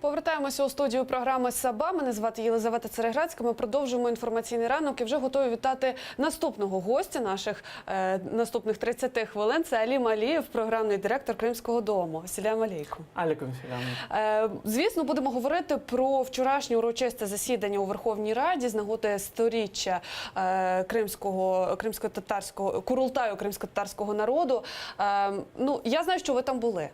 Повертаємося у студію програми «Саба». Мене звати Єлизавета Цереградська. Ми продовжуємо інформаційний ранок і вже готові вітати наступного гостя наших наступних 30 хвилин. Це Алім Алієв, програмний директор Кримського дому. Ассаляму алейкум. Алейкум салям. Звісно, будемо говорити про вчорашнє урочисте засідання у Верховній Раді з нагоди 100-річчя кримсько-татарського Курултаю кримсько-татарського народу. Ну, я знаю, що ви там були.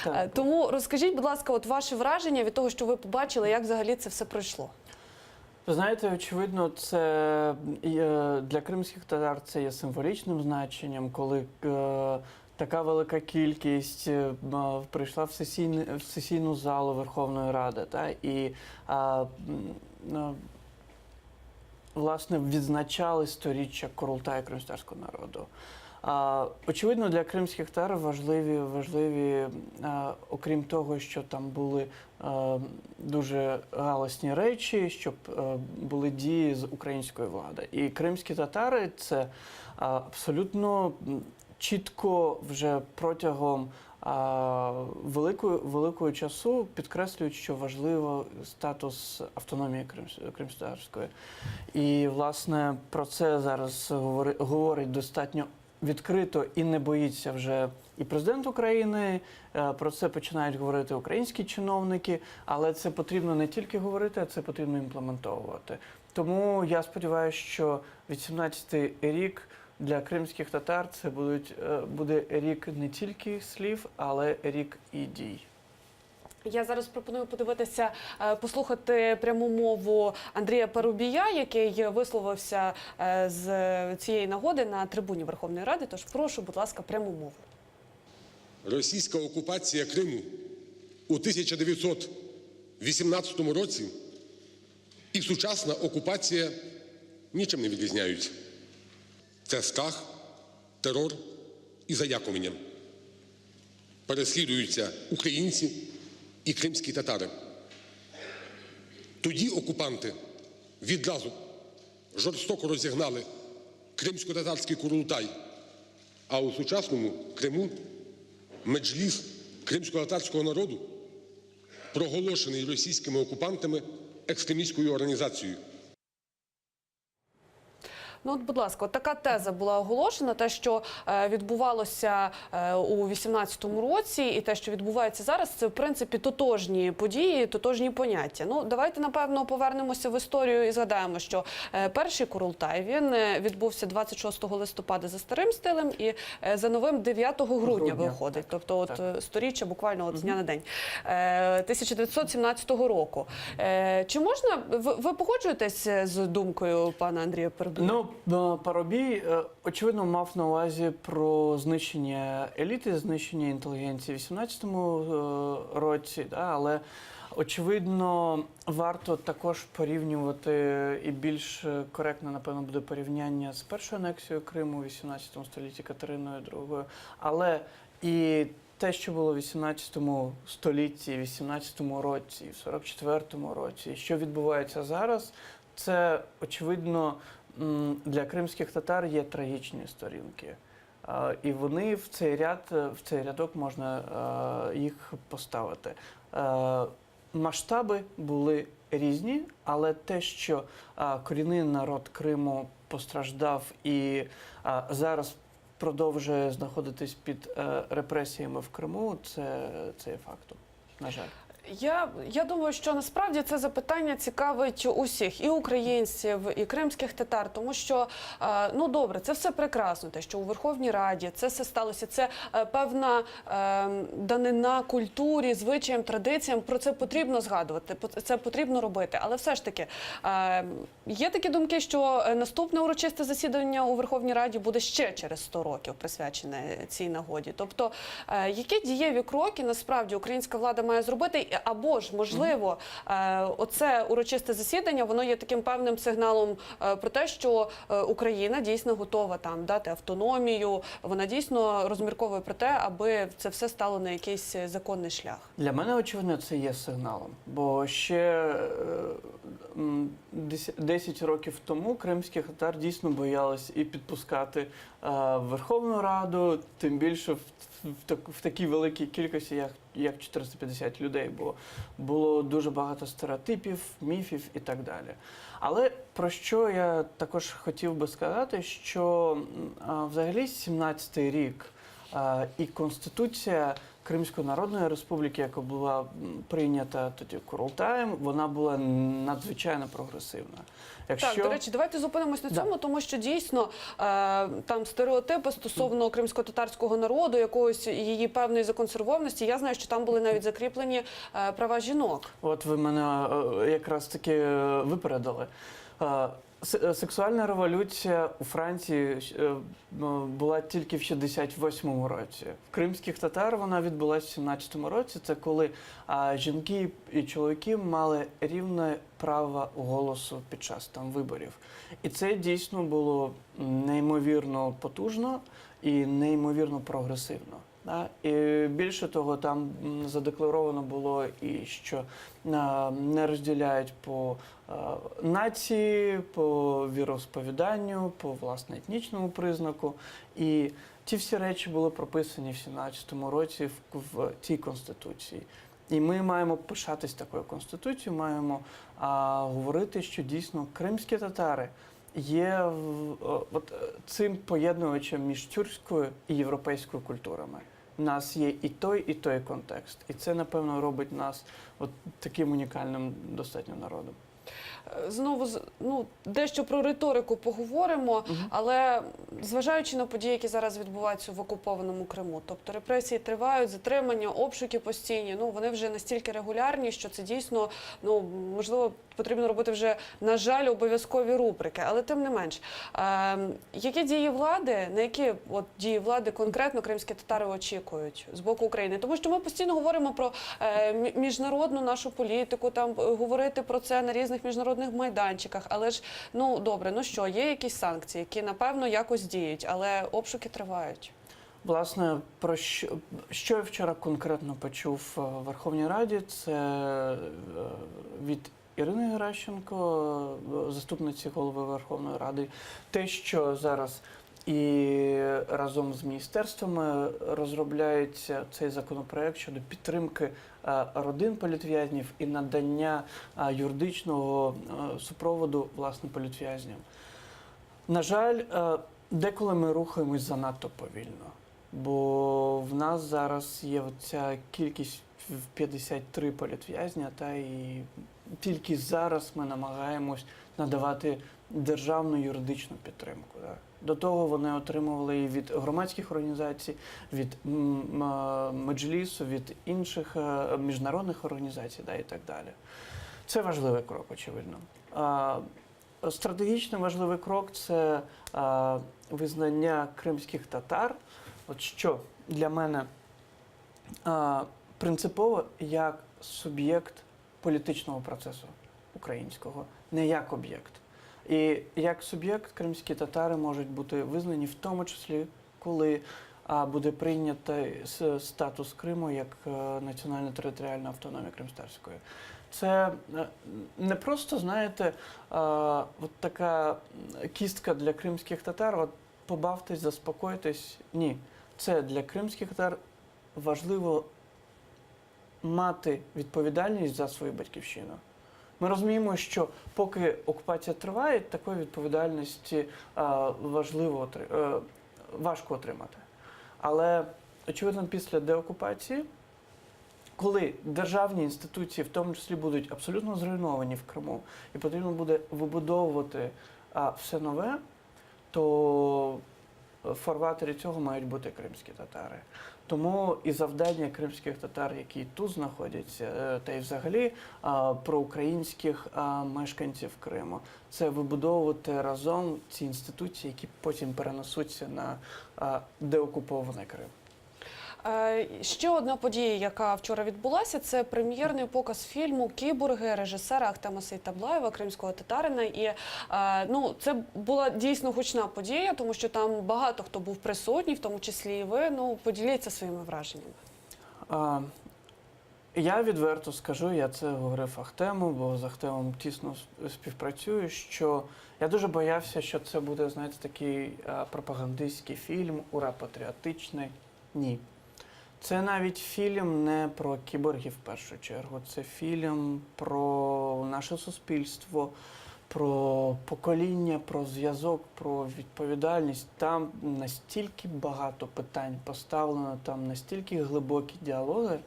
Так. Тому розкажіть, будь ласка, от ваше враження від того, що ви побачили, як взагалі це все пройшло? Ви знаєте, очевидно, це для кримських татар це є символічним значенням, коли така велика кількість прийшла в сесійну залу Верховної Ради, і власне відзначали 100-річчя Курултаю кримськотатарського народу. Очевидно, для кримських татар важливі, окрім того, що там були дуже галасні речі, щоб були дії з української влади. І кримські татари це абсолютно чітко вже протягом великого часу підкреслюють, що важливо статус автономії кримськотатарської. І, власне, про це зараз говорить достатньо відкрито і не боїться вже і президент України, про це починають говорити українські чиновники, але це потрібно не тільки говорити, а це потрібно імплементовувати. Тому я сподіваюся, що 18-й рік для кримських татар це буде рік не тільки слів, але рік і дій. Я зараз пропоную подивитися, послухати пряму мову Андрія Парубія, який висловився з цієї нагоди на трибуні Верховної Ради. Тож прошу, будь ласка, пряму мову. Російська окупація Криму у 1918 році і сучасна окупація нічим не відрізняються. Це страх, терор і залякування. Переслідуються українці і кримські татари. Тоді окупанти відразу жорстоко розігнали кримсько-татарський Курултай, а у сучасному Криму меджліс кримсько-татарського народу проголошений російськими окупантами екстремістською організацією. Ну, от, будь ласка, от така теза була оголошена, те, що відбувалося у 18-му році, і те, що відбувається зараз, це, в принципі, тотожні події, тотожні поняття. Ну, давайте, напевно, повернемося в історію і згадаємо, що перший Курултай, він відбувся 26 листопада за старим стилем і за новим 9 грудня виходить. Тобто, от 100-річчя буквально от з дня на день. 1917 року. Чи можна, ви погоджуєтесь з думкою пана Андрія Парубія? Ну, Парубій, очевидно, мав на увазі про знищення еліти, знищення інтелігенції в 18-му році, але, очевидно, варто також порівнювати, і більш коректно, напевно, буде порівняння з першою анексією Криму у 18 столітті Катериною II, але і те, що було в 18 столітті, в 18 році, в 44-му році, що відбувається зараз, це, очевидно, для кримських татар є трагічні сторінки. І вони в цей рядок можна їх поставити. Масштаби були різні, але те, що корінний народ Криму постраждав і зараз продовжує знаходитись під репресіями в Криму, це є фактом, на жаль. Я думаю, що насправді це запитання цікавить усіх, і українців, і кримських татар, тому що, ну добре, це все прекрасно, те, що у Верховній Раді це все сталося, це певна данина культурі, звичаям, традиціям, про це потрібно згадувати, це потрібно робити, але все ж таки, є такі думки, що наступне урочисте засідання у Верховній Раді буде ще через 100 років присвячене цій нагоді. Тобто, які дієві кроки насправді українська влада має зробити, або ж, можливо, оце урочисте засідання, воно є таким певним сигналом про те, що Україна дійсно готова там дати автономію, вона дійсно розмірковує про те, аби це все стало на якийсь законний шлях. Для мене, очевидно, це є сигналом, бо ще 10 років тому кримських татар дійсно боялись і підпускати Верховну Раду, тим більше в такій великій кількості, як як 450 людей, бо було дуже багато стереотипів, міфів і так далі. Але про що я також хотів би сказати, що взагалі 17-й рік і Конституція Кримської Народної Республіки, яка була прийнята тоді Курултаєм, вона була надзвичайно прогресивна. Так, до речі, давайте зупинимось на цьому, тому що дійсно там стереотипи стосовно кримсько-татарського народу, якоїсь її певної законсервованості. Я знаю, що там були навіть закріплені права жінок. От ви мене якраз таки випередили. Сексуальна революція у Франції була тільки в 68-му році. В кримських татар вона відбулася в 17-му році. Це коли жінки і чоловіки мали рівне право голосу під час там виборів. І це дійсно було неймовірно потужно і неймовірно прогресивно. І більше того, там задекларовано було і що не розділяють по нації, по віросповіданню, по власне етнічному признаку. І ті всі речі були прописані в 17-му році в цій конституції. І ми маємо пишатись такою конституцією, маємо говорити, що дійсно кримські татари є цим поєднувачем між тюркською і європейською культурами. У нас є і той контекст. І це, напевно, робить нас таким унікальним достатньо народом. Знову, дещо про риторику поговоримо, але зважаючи на події, які зараз відбуваються в окупованому Криму, тобто репресії тривають, затримання, обшуки постійні, вони вже настільки регулярні, що це дійсно, можливо, потрібно робити вже, на жаль, обов'язкові рубрики. Але тим не менш, які дії влади, на які дії влади конкретно кримські татари очікують з боку України? Тому що ми постійно говоримо про міжнародну нашу політику, там говорити про це на різних міжнародних майданчиках, але ж, добре, що, є якісь санкції, які, напевно, якось діють, але обшуки тривають. Власне, про що я вчора конкретно почув в Верховній Раді, це від Ірини Геращенко, заступниці голови Верховної Ради, те, що зараз і разом з міністерствами розробляється цей законопроект щодо підтримки родин політв'язнів і надання юридичного супроводу, власне, політв'язням. На жаль, деколи ми рухаємось занадто повільно, бо в нас зараз є ця кількість в 53 політв'язня, і тільки зараз ми намагаємось надавати державну юридичну підтримку. До того вони отримували і від громадських організацій, від Меджлісу, від інших міжнародних організацій і так далі. Це важливий крок, очевидно. Стратегічно важливий крок – це визнання кримських татар, що для мене принципово як суб'єкт політичного процесу українського, не як об'єкт. І як суб'єкт кримські татари можуть бути визнані, в тому числі, коли буде прийнятий статус Криму як національно-територіальна автономія Кримськотатарської. Це не просто, знаєте, така кістка для кримських татар, побавтесь, заспокойтесь. Ні. Це для кримських татар важливо мати відповідальність за свою батьківщину. Ми розуміємо, що поки окупація триває, такої відповідальності важко отримати. Але, очевидно, після деокупації, коли державні інституції, в тому числі, будуть абсолютно зруйновані в Криму, і потрібно буде вибудовувати все нове, то в фарватері цього мають бути кримські татари. Тому і завдання кримських татар, які тут знаходяться, та й взагалі проукраїнських мешканців Криму, це вибудовувати разом ці інституції, які потім перенесуться на деокупований Крим. Ще одна подія, яка вчора відбулася, це прем'єрний показ фільму «Кіборги» режисера Ахтема Сейтаблаєва, кримського татарина. І це була дійсно гучна подія, тому що там багато хто був присутній, в тому числі і ви. Поділіться своїми враженнями. Я відверто скажу, я це говорив Ахтему, бо з Ахтемом тісно співпрацюю, що я дуже боявся, що це буде, знаєте, такий пропагандистський фільм, ура, патріотичний. Ні. Це навіть фільм не про кіборгів в першу чергу. Це фільм про наше суспільство, про покоління, про зв'язок, про відповідальність. Там настільки багато питань поставлено, там настільки глибокі діалоги,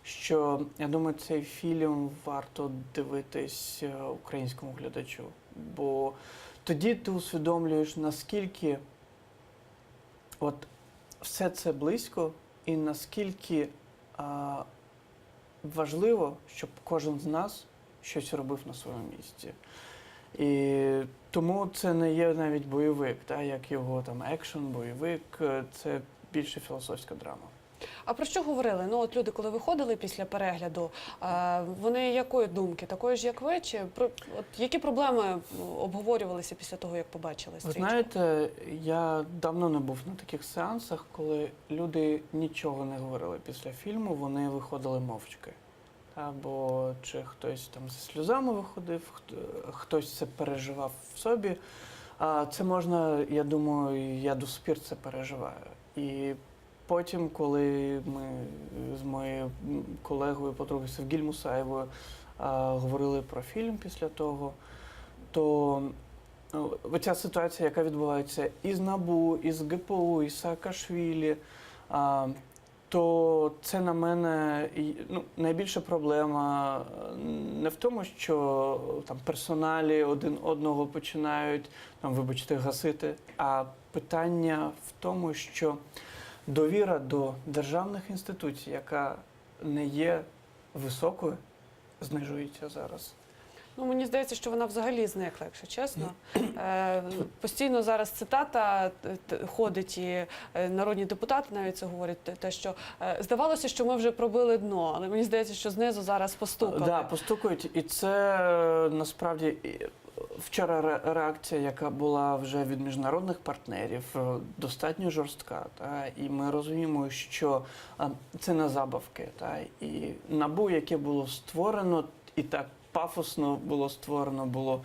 що я думаю, цей фільм варто дивитись українському глядачу. Бо тоді ти усвідомлюєш, наскільки от все це близько і наскільки важливо, щоб кожен з нас щось робив на своєму місці. І тому це не є навіть бойовик, як його там екшен, бойовик, це більше філософська драма. А про що говорили? Ну, от люди, коли виходили після перегляду, вони якої думки? Такої ж, як ви? Чи от які проблеми обговорювалися після того, як побачили Ви стрічку? знаєте, я давно не був на таких сеансах, коли люди нічого не говорили після фільму, вони виходили мовчки. Або чи хтось там зі сльозами виходив, хтось це переживав в собі. Це можна, я думаю, я до сих пір це переживаю. І потім, коли ми з моєю колегою, подругою Севгіль Мусаєвою говорили про фільм після того, то оця ситуація, яка відбувається і з НАБУ, і з ГПУ, і з Саакашвілі, то це на мене найбільша проблема не в тому, що там персоналі один одного починають, вибачте, гасити, а питання в тому, що довіра до державних інституцій, яка не є високою, знижується зараз. Ну, мені здається, що вона взагалі зникла, якщо чесно. Постійно зараз цитата ходить, і народні депутати навіть це говорять, те, що здавалося, що ми вже пробили дно, але мені здається, що знизу зараз постукали. Так, постукають, і це насправді вчора реакція, яка була вже від міжнародних партнерів, достатньо жорстка. І ми розуміємо, що це не забавки. І НАБУ, яке було створено, і так пафосно було створено, було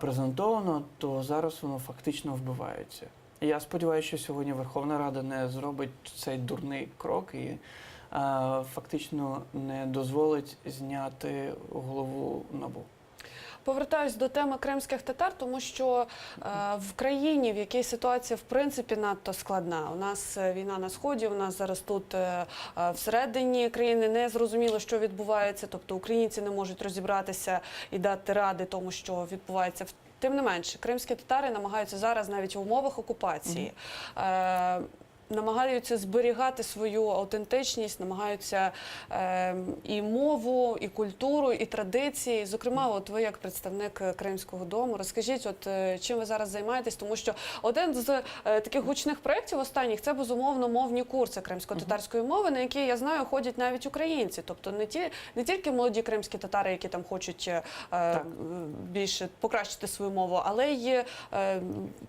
презентовано, то зараз воно фактично вбивається. Я сподіваюся, що сьогодні Верховна Рада не зробить цей дурний крок і фактично не дозволить зняти голову НАБУ. Повертаюсь до теми кримських татар, тому що в країні, в якій ситуація в принципі надто складна. У нас війна на Сході, у нас зараз тут всередині країни не зрозуміло, що відбувається, тобто українці не можуть розібратися і дати ради тому, що відбувається. Тим не менше, кримські татари намагаються зараз навіть в умовах окупації намагаються зберігати свою аутентичність, намагаються і мову, і культуру, і традиції. Зокрема, от ви як представник Кримського дому, розкажіть, от чим ви зараз займаєтесь, тому що один з таких гучних проєктів останніх – це, безумовно, мовні курси кримсько-татарської мови, на які, я знаю, ходять навіть українці. Тобто не тільки молоді кримські татари, які там хочуть більше покращити свою мову, але й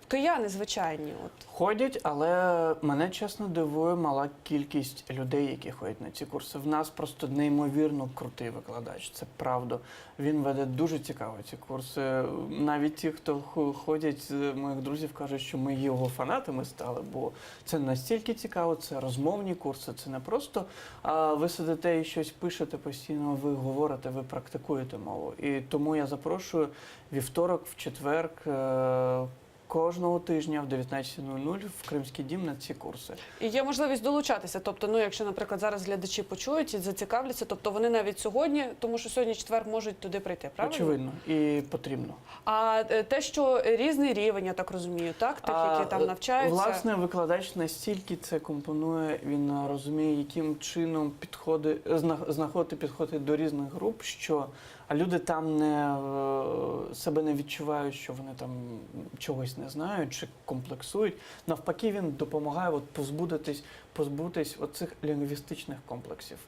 кияни звичайні. Ходять, але мене, чесно, дивує мала кількість людей, які ходять на ці курси. В нас просто неймовірно крутий викладач, це правда. Він веде дуже цікаво ці курси. Навіть ті, хто ходять з моїх друзів, кажуть, що ми його фанатами стали, бо це настільки цікаво, це розмовні курси, це не просто ви сидите і щось пишете постійно, ви говорите, ви практикуєте мову. І тому я запрошую вівторок, в четвер, кожного тижня в 19:00 в Кримський дім на ці курси. І є можливість долучатися. Тобто, якщо, наприклад, зараз глядачі почують і зацікавляться, тобто вони навіть сьогодні, тому що сьогодні четвер, можуть туди прийти, правильно? Очевидно. І потрібно. А те, що різний рівень, я так розумію, так? Тих, які там навчаються? Власне, викладач настільки це компонує, він розуміє, яким чином знаходити підходи до різних груп, що люди там себе не відчувають, що вони там чогось не знають чи комплексують. Навпаки, він допомагає позбутись оцих лінгвістичних комплексів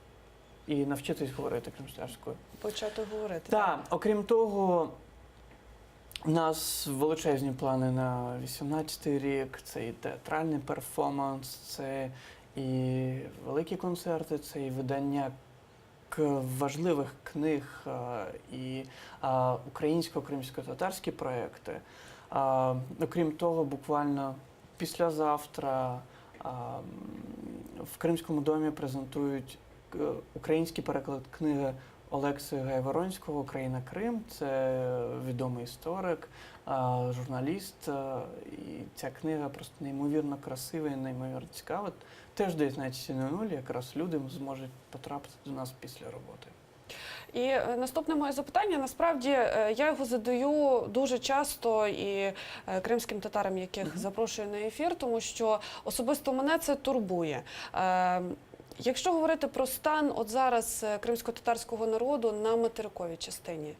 і навчитись говорити кримською. Почати говорити. Так, окрім того, у нас величезні плани на 18-й рік, це і театральний перформанс, це і великі концерти, це і видання важливих книг, і українсько-кримсько-татарські проекти. Окрім того, буквально післязавтра В Кримському домі презентують український переклад книги Олекси Гайворонського «Україна Крим». Це відомий історик, журналіст. І ця книга просто неймовірно красива і неймовірно цікава. Теж десь на 19:00 якраз люди зможуть потрапити до нас після роботи. І наступне моє запитання, насправді, я його задаю дуже часто і кримським татарам, яких запрошую на ефір, тому що особисто мене це турбує. Якщо говорити про стан от зараз кримсько-татарського народу на материковій частині,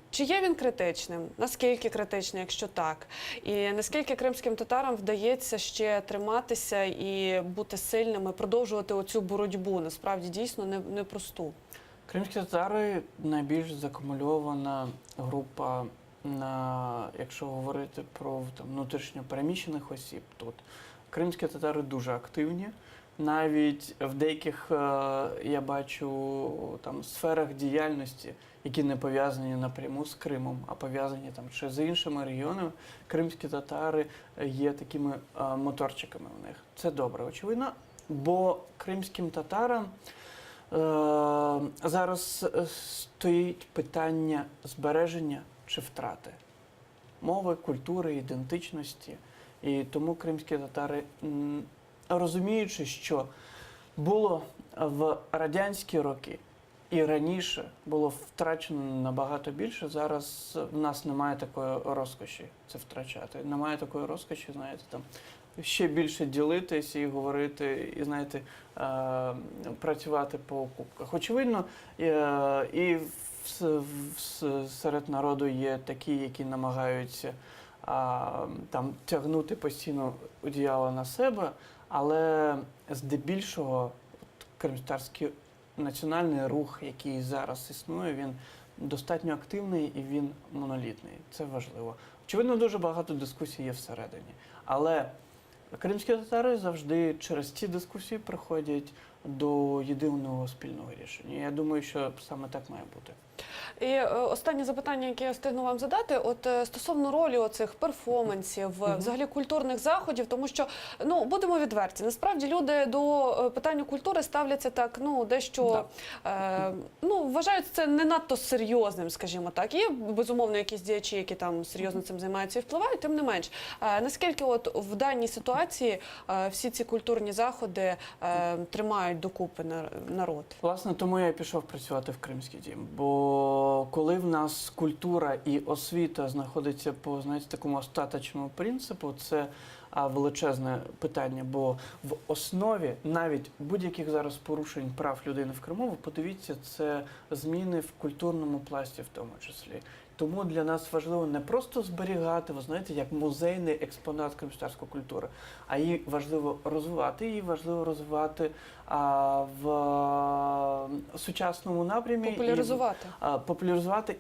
чи є він критичним? Наскільки критичним, якщо так? І наскільки кримським татарам вдається ще триматися і бути сильними, продовжувати оцю боротьбу, насправді дійсно непросту? Кримські татари найбільш закумульована група, якщо говорити про внутрішньо переміщених осіб тут. Кримські татари дуже активні. Навіть в деяких, я бачу, сферах діяльності, які не пов'язані напряму з Кримом, а пов'язані ще з іншими регіонами, кримські татари є такими моторчиками в них. Це добре, очевидно, бо кримським татарам зараз стоїть питання збереження чи втрати мови, культури, ідентичності. І тому кримські татари, розуміючи, що було в радянські роки і раніше було втрачено набагато більше, зараз в нас немає такої розкоші це втрачати. Немає такої розкоші, знаєте, ще більше ділитись і говорити, і, знаєте, працювати по окупках. Очевидно, і серед народу є такі, які намагаються тягнути постійно одіяло на себе, але здебільшого кримськотатарський національний рух, який зараз існує, він достатньо активний і він монолітний. Це важливо. Очевидно, дуже багато дискусій є всередині. Але кримські татари завжди через ці дискусії приходять до єдиного спільного рішення. Я думаю, що саме так має бути. І останнє запитання, яке я встигну вам задати, стосовно ролі оцих перформансів, взагалі культурних заходів, тому що, будемо відверті, насправді люди до питання культури ставляться так, дещо, вважають це не надто серйозним, скажімо так. Є, безумовно, якісь діячі, які там серйозно цим займаються і впливають, тим не менш. Наскільки в даній ситуації всі ці культурні заходи тримають докупи народ? Власне, тому я пішов працювати в Кримський дім, бо коли в нас культура і освіта знаходиться по, такому остаточному принципу, це величезне питання, бо в основі навіть будь-яких зараз порушень прав людини в Криму, ви подивіться, це зміни в культурному пласті в тому числі. Тому для нас важливо не просто зберігати, ви знаєте, як музейний експонат кримськотатарської культури, а її важливо розвивати. Її важливо розвивати в сучасному напрямі. Популяризувати. Популяризувати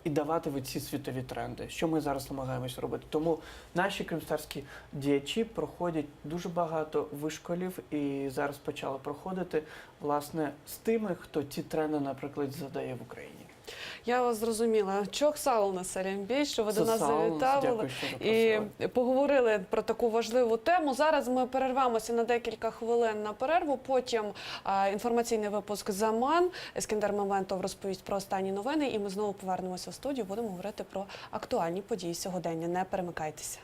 і давати в ці світові тренди, що ми зараз намагаємося робити. Тому наші кримськотатарські діячі проходять дуже багато вишколів і зараз почали проходити, власне, з тими, хто ці тренди, наприклад, задає в Україні. Я вас зрозуміла. Чох Саулна Салімбій, що ви до нас завітали і поговорили про таку важливу тему. Зараз ми перервемося на декілька хвилин на перерву, потім інформаційний випуск «Заман». Ескендер Маментов розповість про останні новини, і ми знову повернемося в студію, будемо говорити про актуальні події сьогодення. Не перемикайтеся.